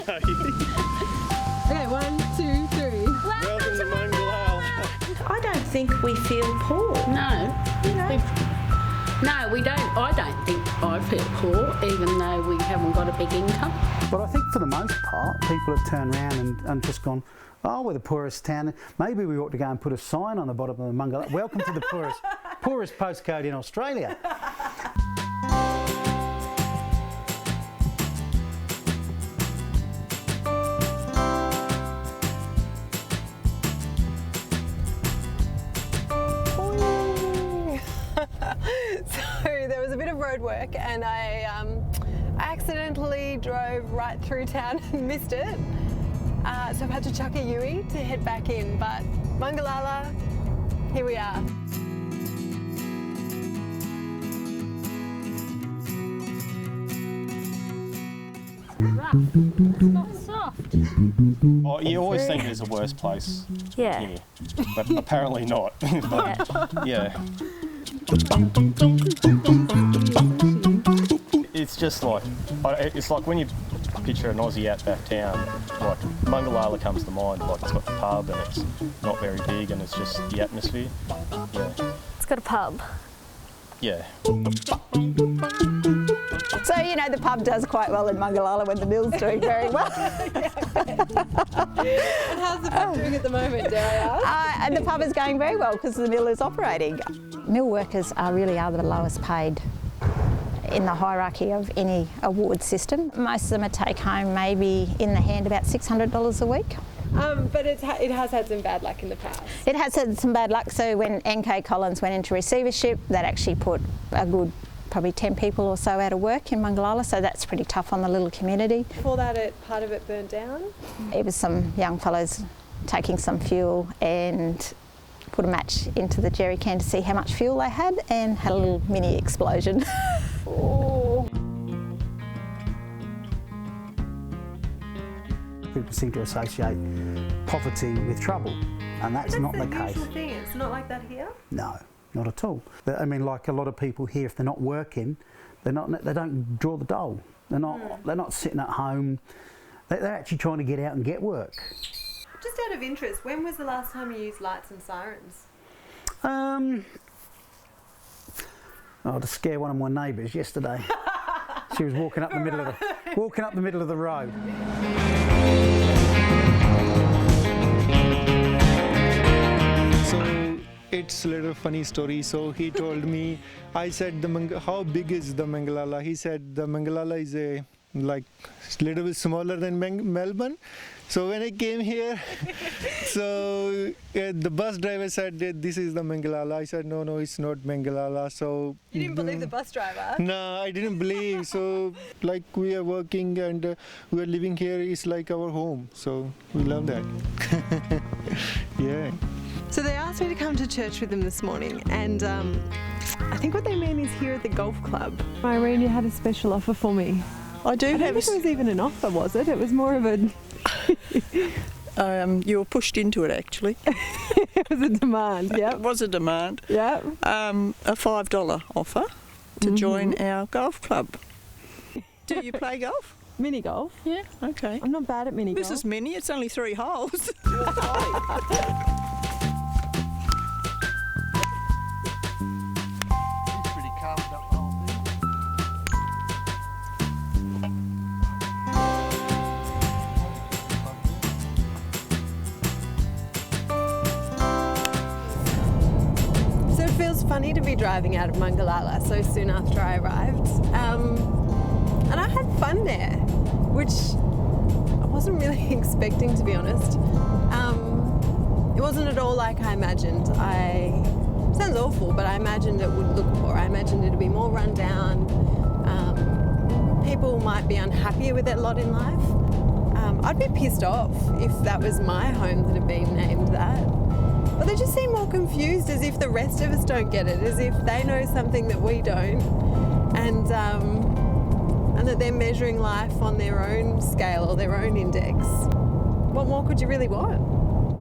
Okay, 1, 2, 3. Welcome to Mungallala. I don't think we feel poor. No. No, we don't. I don't think I feel poor, even though we haven't got a big income. But I think for the most part, people have turned around and just gone, oh, we're the poorest town. Maybe we ought to go and put a sign on the bottom of the Mungallala. Welcome to the poorest postcode in Australia. So there was a bit of road work and I accidentally drove right through town and missed it. So I've had to chuck a Yui to head back in, but Mungallala, here we are. Rough. It's not soft. Oh, you always think there's a worse place here, but apparently not. But, yeah. It's just like, it's like when you picture an Aussie outback town, like Mungallala comes to mind, like it's got the pub and it's not very big and it's just the atmosphere. Yeah. It's got a pub. Yeah. So, you know, the pub does quite well in Mungallala when the mill's doing very well. And how's the pub doing at the moment, dare I ask? And the pub is going very well because the mill is operating. Mill workers really are the lowest paid in the hierarchy of any award system. Most of them are take home maybe in the hand about $600 a week. But it has had some bad luck in the past. It has had some bad luck. So when NK Collins went into receivership, that actually put a good probably 10 people or so out of work in Mungallala, so that's pretty tough on the little community. Before that, part of it burnt down? It was some young fellows taking some fuel and put a match into the jerry can to see how much fuel they had and had a little mini explosion. Oh. People seem to associate poverty with trouble, and that's not the case. Thing. It's not like that here? No, not at all. I mean, like a lot of people here, if they're not working, they don't draw the dole. They're not sitting at home. They're actually trying to get out and get work. Just out of interest, when was the last time you used lights and sirens? To scare one of my neighbours yesterday. She was walking up the middle of the road. So it's a little funny story. So he told me, I said, how big is the Mungallala? He said the Mungallala is a little bit smaller than Melbourne. So when I came here, so the bus driver said that this is the Mungallala. I said, no, it's not Mungallala. So You didn't believe the bus driver? No, I didn't believe. So like we are working and we are living here is like our home. So we love that. Yeah. So they asked me to come to church with them this morning, and I think what they mean is here at the golf club. Irene, you had a special offer for me. I do I don't have think it was even an offer, was it? It was more of a... you were pushed into it, actually. It was a demand, yeah. It was a demand. Yeah. A $5 offer to join our golf club. Do you play golf? Mini golf? Yeah. Okay. I'm not bad at mini golf. This is mini, it's only 3 holes. Funny to be driving out of Mungallala so soon after I arrived, and I had fun there, which I wasn't really expecting, to be honest. It wasn't at all like I imagined. Sounds awful, but I imagined it would look more. I imagined it'd be more run down. People might be unhappier with their lot in life. I'd be pissed off if that was my home that had been named that. But they just seem more confused, as if the rest of us don't get it, as if they know something that we don't, and that they're measuring life on their own scale or their own index. What more could you really want?